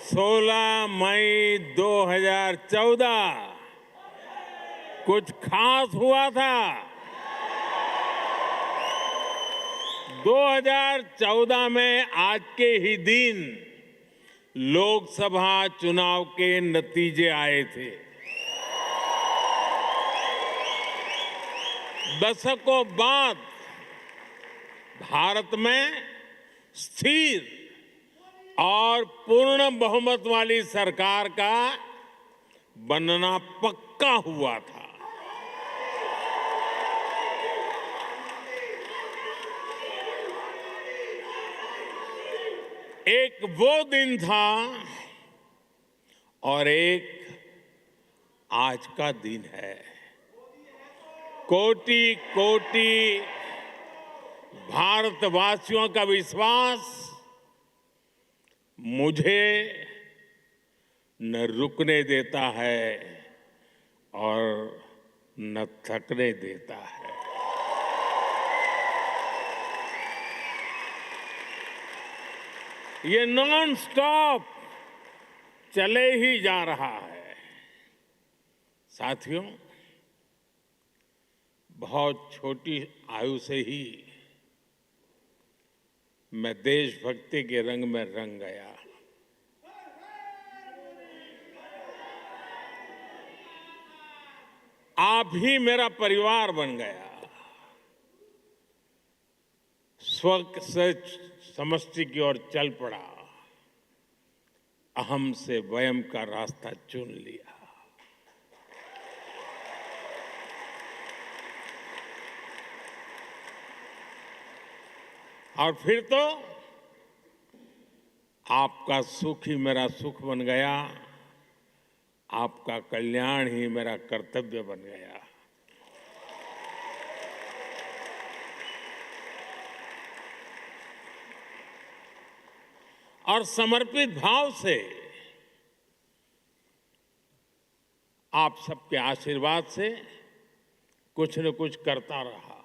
16 मई 2014 कुछ खास हुआ था। 2014 में आज के ही दिन लोकसभा चुनाव के नतीजे आए थे। दशकों बाद भारत में स्थिर और पूर्ण बहुमत वाली सरकार का बनना पक्का हुआ था। एक वो दिन था और एक आज का दिन है। कोटि कोटि भारतवासियों का विश्वास मुझे न रुकने देता है और न थकने देता है। ये नॉन स्टॉप चले ही जा रहा है। साथियों, बहुत छोटी आयु से ही मैं देशभक्ति के रंग में रंग गया। आप ही मेरा परिवार बन गया। स्व से समष्टि की ओर चल पड़ा। अहम से वयम का रास्ता चुन लिया। और फिर तो आपका सुख ही मेरा सुख बन गया। आपका कल्याण ही मेरा कर्तव्य बन गया। और समर्पित भाव से आप सबके आशीर्वाद से कुछ न कुछ करता रहा।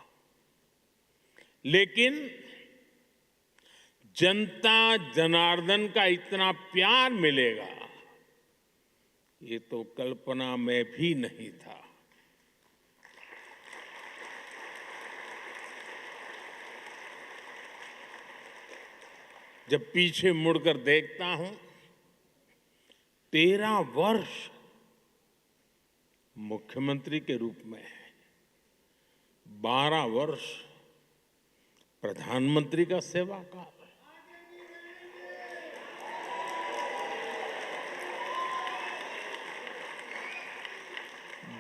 लेकिन जनता जनार्दन का इतना प्यार मिलेगा, ये तो कल्पना में भी नहीं था। जब पीछे मुड़कर देखता हूं, 13 वर्ष मुख्यमंत्री के रूप में, 12 वर्ष प्रधानमंत्री का सेवा काल,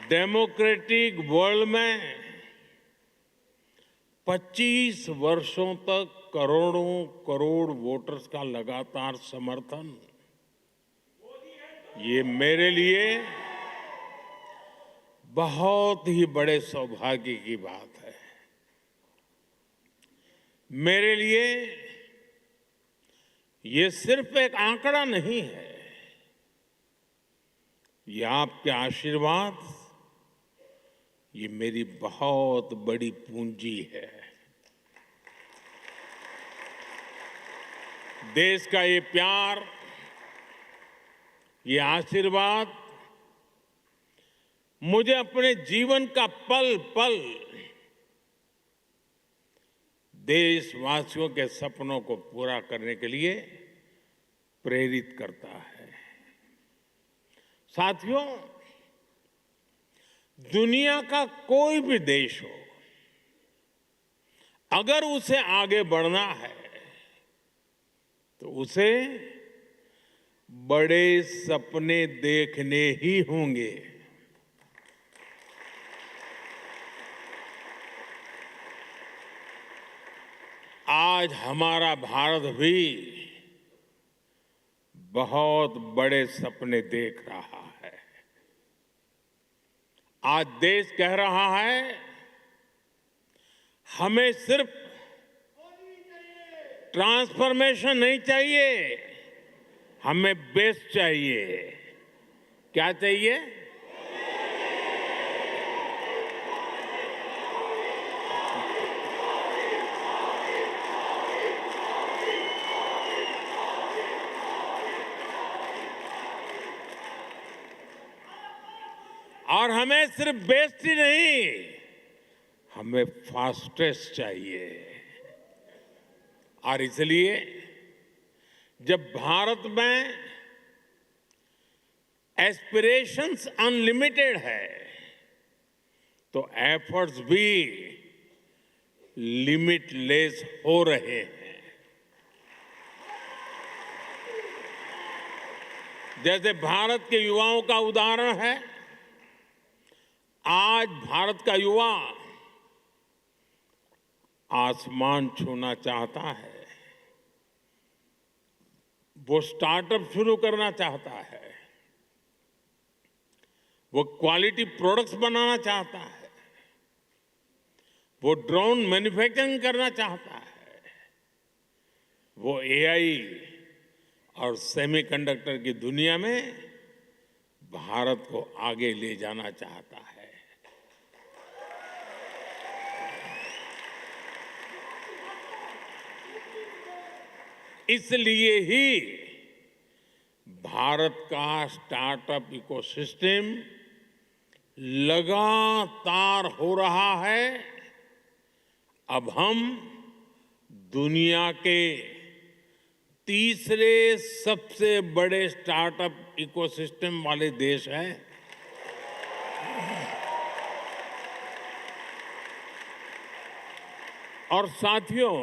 डेमोक्रेटिक वर्ल्ड में 25 वर्षों तक करोड़ों करोड़ वोटर्स का लगातार समर्थन, ये मेरे लिए बहुत ही बड़े सौभाग्य की बात है। मेरे लिए ये सिर्फ एक आंकड़ा नहीं है, ये आपके आशीर्वाद, ये मेरी बहुत बड़ी पूंजी है। देश का ये प्यार, ये आशीर्वाद मुझे अपने जीवन का पल पल देशवासियों के सपनों को पूरा करने के लिए प्रेरित करता है। साथियों, दुनिया का कोई भी देश हो, अगर उसे आगे बढ़ना है तो उसे बड़े सपने देखने ही होंगे। आज हमारा भारत भी बहुत बड़े सपने देख रहा है। आज देश कह रहा है, हमें सिर्फ ट्रांसफॉर्मेशन नहीं चाहिए, हमें बेस्ट चाहिए। क्या चाहिए? और हमें सिर्फ बेस्ट ही नहीं, हमें फास्टेस्ट चाहिए। और इसलिए जब भारत में एस्पिरेशंस अनलिमिटेड है, तो एफर्ट्स भी लिमिटलेस हो रहे हैं। जैसे भारत के युवाओं का उदाहरण है, आज भारत का युवा आसमान छूना चाहता है, वो स्टार्टअप शुरू करना चाहता है, वो क्वालिटी प्रोडक्ट्स बनाना चाहता है, वो ड्रोन मैन्युफैक्चरिंग करना चाहता है, वो एआई और सेमीकंडक्टर की दुनिया में भारत को आगे ले जाना चाहता है। इसलिए ही भारत का स्टार्टअप इकोसिस्टम लगातार हो रहा है। अब हम दुनिया के तीसरे सबसे बड़े स्टार्टअप इकोसिस्टम वाले देश हैं। और साथियों,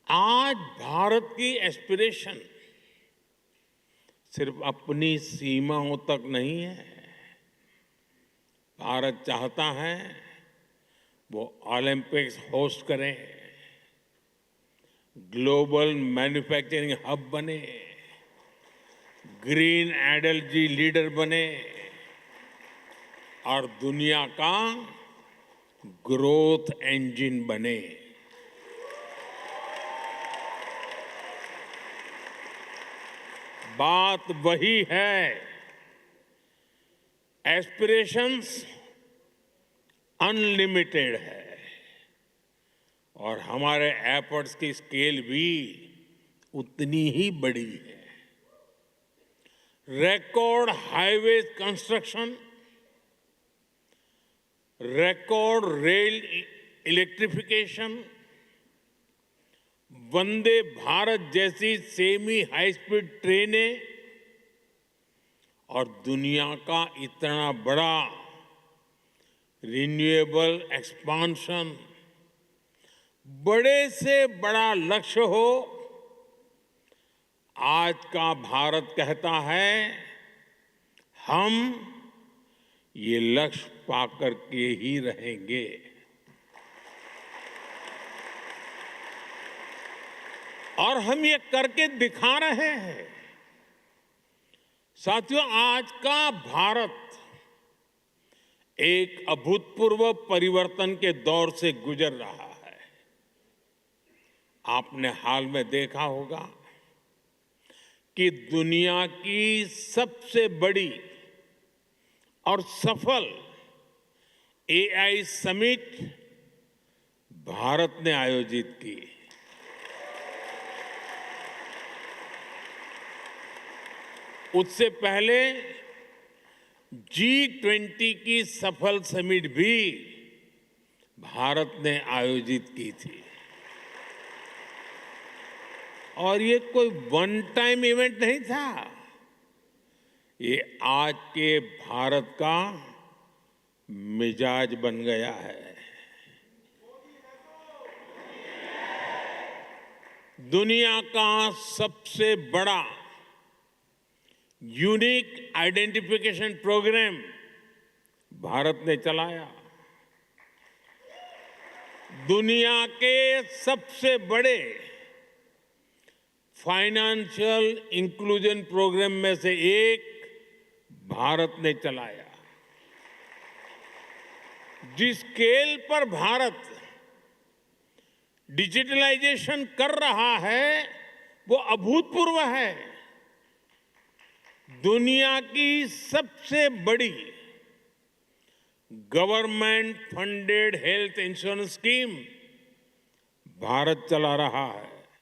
आज भारत की एस्पिरेशन सिर्फ अपनी सीमाओं तक नहीं है। भारत चाहता है वो ओलंपिक्स होस्ट करे, ग्लोबल मैन्युफैक्चरिंग हब बने, ग्रीन एनर्जी लीडर बने और दुनिया का ग्रोथ इंजन बने। बात वही है, एस्पिरेशंस अनलिमिटेड है और हमारे एफर्ट्स की स्केल भी उतनी ही बड़ी है। Record highway construction, record rail electrification, Vande Bharat जैसी सेमी हाई स्पीड ट्रेनें और दुनिया का इतना बड़ा रिन्यूएबल एक्सपांशन, बड़े से बड़ा लक्ष्य हो, आज का भारत कहता है हम ये लक्ष्य पाकर के ही रहेंगे। और हम ये करके दिखा रहे हैं। साथियों, आज का भारत एक अभूतपूर्व परिवर्तन के दौर से गुजर रहा है। आपने हाल में देखा होगा कि दुनिया की सबसे बड़ी और सफल एआई समिट भारत ने आयोजित की। उससे पहले G20 की सफल समिट भी भारत ने आयोजित की थी। और ये कोई वन टाइम इवेंट नहीं था, ये आज के भारत का मिजाज बन गया है। दुनिया का सबसे बड़ा यूनिक आइडेंटिफिकेशन प्रोग्राम भारत ने चलाया। दुनिया के सबसे बड़े फाइनेंशियल इंक्लूजन प्रोग्राम में से एक भारत ने चलाया। जिस स्केल पर भारत डिजिटलाइजेशन कर रहा है वो अभूतपूर्व है। दुनिया की सबसे बड़ी government funded health insurance scheme Bharat चला रहा है।